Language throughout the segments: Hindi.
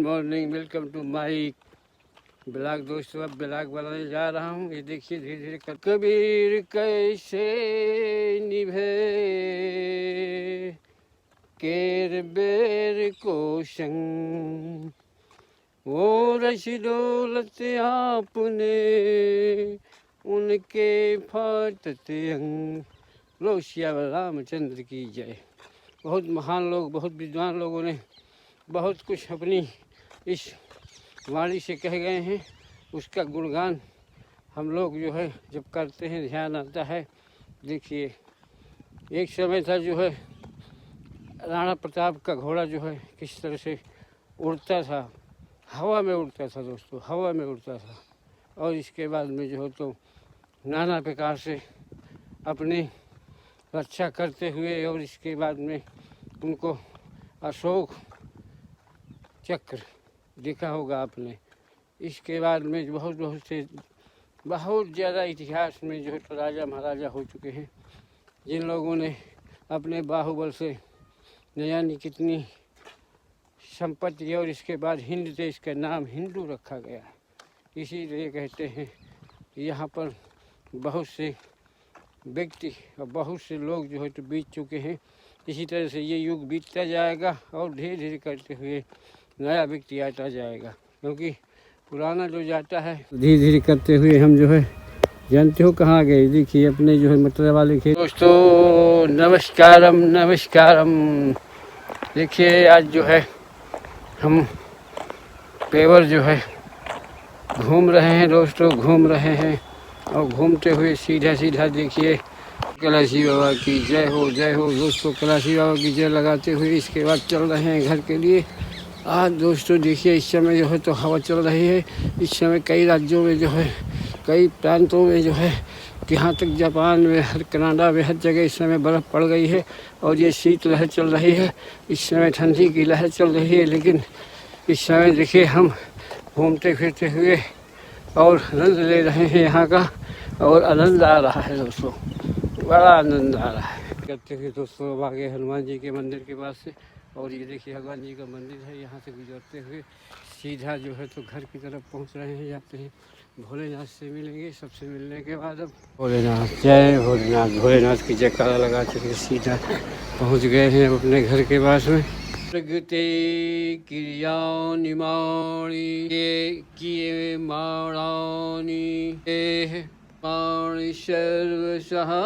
Morning, welcome to my blog. दोस्तों, अब ब्लॉग बनाने जा रहा हूँ। ये देखिए धीरे धीरे कर कबीर कैसे निभे केर बेर को संग, वो रश दौलत आपने उनके फाटते अंग। लो श्याम रामचंद्र की जय। बहुत महान लोग, बहुत विद्वान लोगों ने बहुत कुछ अपनी इस वाणी से कह गए हैं। उसका गुणगान हम लोग जो है जब करते हैं ध्यान आता है। देखिए, एक समय था जो है राणा प्रताप का घोड़ा जो है किस तरह से उड़ता था, हवा में उड़ता था दोस्तों, हवा में उड़ता था। और इसके बाद में जो है तो नाना प्रकार से अपनी रक्षा करते हुए, और इसके बाद में उनको अशोक चक्र देखा होगा आपने। इसके बाद में बहुत ज़्यादा इतिहास में जो है तो राजा महाराजा हो चुके हैं, जिन लोगों ने अपने बाहुबल से न जाने कितनी संपत्ति, और इसके बाद हिंद देश का नाम हिंदू रखा गया। इसीलिए कहते हैं यहाँ पर बहुत से व्यक्ति और बहुत से लोग जो है तो बीत चुके हैं। इसी तरह से ये युग बीतता जाएगा और धीरे धीरे करते हुए नया व्यक्ति आता जाएगा, क्योंकि पुराना जो जाता है धीरे धीरे करते हुए हम जो है जानते हो कहाँ गए। देखिए अपने जो है मतलब वाले खेत। दोस्तों नमस्कारम नमस्कारम। देखिए आज जो है हम पेवर जो है घूम रहे हैं दोस्तों, घूम रहे हैं। और घूमते हुए सीधा सीधा देखिए कैलाशी बाबा की जय हो, जय हो दोस्तों। कैलाशी बाबा की जय लगाते हुए इसके बाद चल रहे हैं घर के लिए। आज दोस्तों देखिए इस समय जो है तो हवा चल रही है। इस समय कई राज्यों में जो है, कई प्रांतों में जो है, यहाँ तक जापान में, हर कनाडा में, हर जगह इस समय बर्फ़ पड़ गई है और ये शीत लहर चल रही है। इस समय ठंडी की लहर चल रही है। लेकिन इस समय देखिए हम घूमते फिरते हुए और आनंद ले रहे हैं यहाँ का, और आनंद आ रहा है दोस्तों, बड़ा आनंद आ रहा है। करते हुए दोस्तों अब आगे हनुमान जी के मंदिर के पास से, और ये देखिए भगवान जी का मंदिर है। यहाँ से गुजरते हुए सीधा जो है तो घर की तरफ पहुँच रहे हैं, जाते हैं। भोलेनाथ से मिलेंगे। सबसे मिलने के बाद अब भोलेनाथ जय भोलेनाथ, भोलेनाथ की जयकारा लगा के सीधा पहुँच गए हैं अपने घर के पास में। प्रगते क्रिया निमाणी किए माणी पाणी सर्वसहा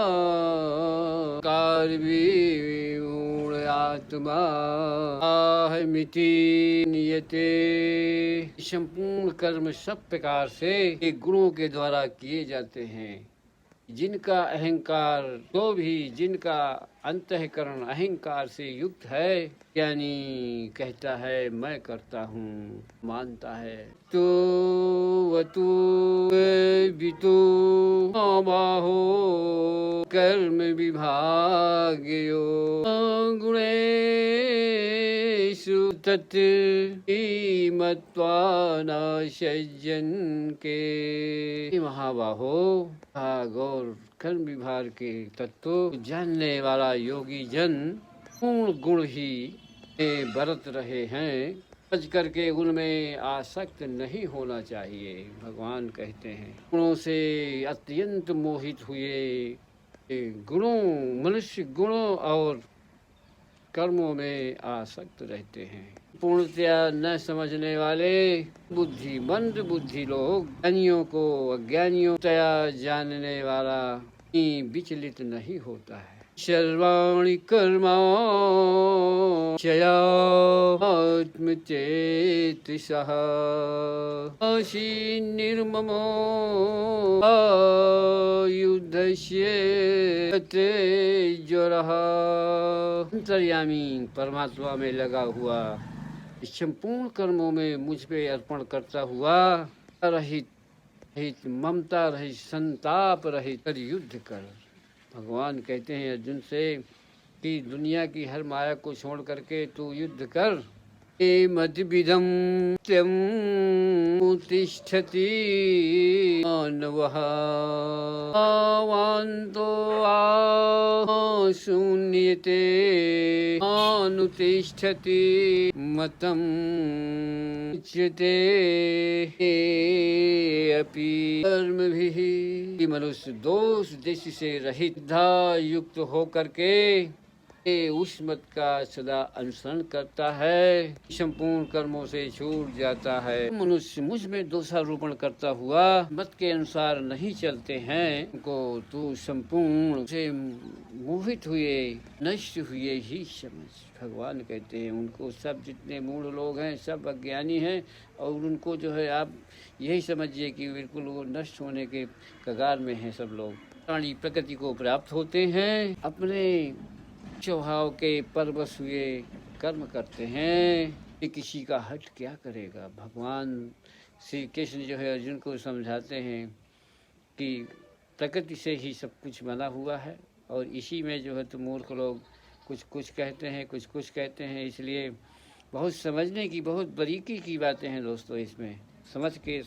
कारवीण आत्मा मिति नियते। संपूर्ण कर्म सब प्रकार से गुणों के द्वारा किए जाते हैं। जिनका अहंकार, तो भी जिनका अंतःकरण अहंकार से युक्त है, यानी कहता है मैं करता हूँ, मानता है, तो वतु वितु बाहो कर्म विभागयो गुणेषु तत् मत्वा न सज्जन के। महाबाहो, भाग और कर्म विभाग के तत्व जानने वाला योगी जन पूर्ण गुण ही बरत रहे हैं, समझ करके उनमें आसक्त नहीं होना चाहिए। भगवान कहते हैं गुणों से अत्यंत मोहित हुए गुणों, मनुष्य गुणों और कर्मों में आसक्त रहते हैं। पूर्णतया न समझने वाले बुद्धिमंद बुद्धि लोग ज्ञानियों को अज्ञानियों तया जानने वाला विचलित नहीं होता है। सर्वाणि कर्माण्यत्मचेतसः अशी निर्ममो युद्धस्य तेजरः। अंतर्यामी परमात्मा में लगा हुआ, संपूर्ण कर्मों में मुझ पे अर्पण करता हुआ, रहित रहित ममता रहित संताप रहित युद्ध कर। भगवान कहते हैं अर्जुन से कि दुनिया की हर माया को छोड़ करके तू युद्ध कर, मद्विदं त्यं तिष्ठति मानवः आवान्तो शून्यते अनुतिष्ठति मतं उच्यते अपि कर्मभिः। मनुष्य दोष देश से रहित युक्त होकर के उस मत का सदा अनुसरण करता है, संपूर्ण कर्मों से छूट जाता है। मनुष्य मुझ में दोषारोपण करता हुआ मत के अनुसार नहीं चलते हैं, उनको तू संपूर्ण से मोहित हुए नष्ट हुए ही समझ। भगवान कहते हैं उनको सब जितने मूढ़ लोग हैं सब अज्ञानी हैं, और उनको जो है आप यही समझिए कि बिल्कुल वो नष्ट होने के कगार में हैं सब लोग। प्राणी प्रकृति को प्राप्त होते हैं, अपने स्वभाव के परवश हुए कर्म करते हैं, ये किसी का हट क्या करेगा। भगवान श्री कृष्ण जो है अर्जुन को समझाते हैं कि प्रकृति से ही सब कुछ बना हुआ है, और इसी में जो है तो मूर्ख लोग कुछ कुछ कहते हैं, कुछ कुछ कहते हैं। इसलिए बहुत समझने की, बहुत बारीकी की बातें हैं दोस्तों, इसमें समझ के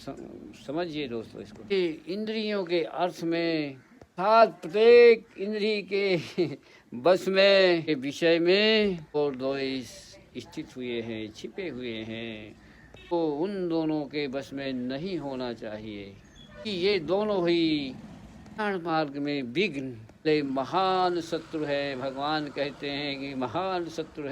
समझिए दोस्तों इसको। इंद्रियों के अर्थ में सात प्रत्येक इंद्रिय के बस में के विषय में और दो स्थित हुए हैं, छिपे हुए हैं, तो उन दोनों के बस में नहीं होना चाहिए कि ये दोनों ही ज्ञान मार्ग में विघ्न महान शत्रु है। भगवान कहते हैं कि महान शत्रु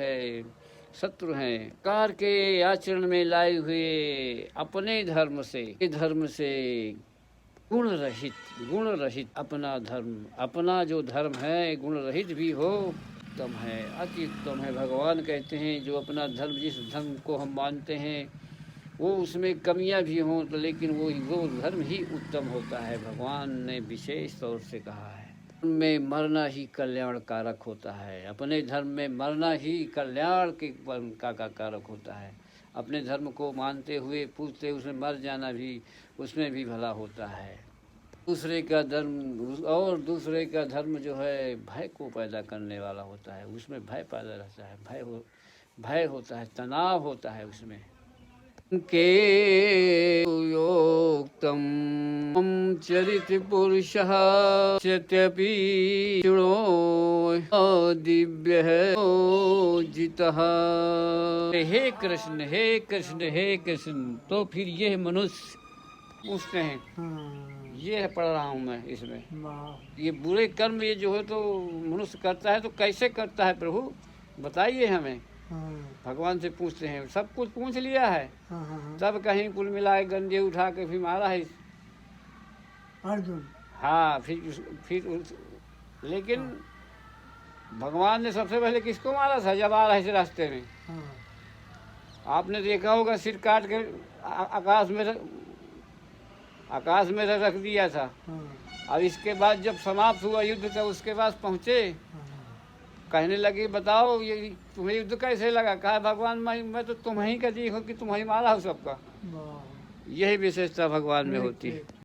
हैं कार के आचरण में लाए हुए अपने धर्म से गुण रहित अपना धर्म, अपना जो धर्म है गुण रहित भी हो उत्तम है, अति उत्तम है। भगवान कहते हैं जो अपना धर्म, जिस धर्म को हम मानते हैं वो उसमें कमियां भी हों तो लेकिन वो धर्म ही उत्तम होता है। भगवान ने विशेष तौर से कहा है में मरना ही कल्याण कारक होता है, अपने धर्म में मरना ही कल्याण के का कारक होता है। अपने धर्म को मानते हुए पूछते उसमें मर जाना भी उसमें भी भला होता है। दूसरे का धर्म जो है भय को पैदा करने वाला होता है, उसमें भय पैदा रहता है, भय होता है, तनाव होता है उसमें। के योक्तम चरित पुरुषः सत्यपि दिव्य है जितः। हे कृष्ण हे कृष्ण हे कृष्ण। तो फिर ये मनुष्य पूछते हैं, ये पढ़ रहा हूँ मैं इसमें, ये बुरे कर्म ये जो है तो मनुष्य करता है तो कैसे करता है प्रभु बताइए हमें। भगवान से पूछते हैं, सब कुछ पूछ लिया है, तब कहीं कुल मिलाए गंजे उठा के फिर मारा है अर्जुन। हाँ फिर लेकिन भगवान ने सबसे पहले किसको मारा था जब आ रहे थे रास्ते में? आपने देखा होगा सिर काट के आकाश में रख दिया था। अब इसके बाद जब समाप्त हुआ युद्ध तो उसके पास पहुँचे, कहने लगे बताओ ये तुम्हें युद्ध कैसे लगा? कहा भगवान मैं तो तुम्हें ही का दी हो कि तुम्हें मारा हो सबका। यही विशेषता भगवान में होती है।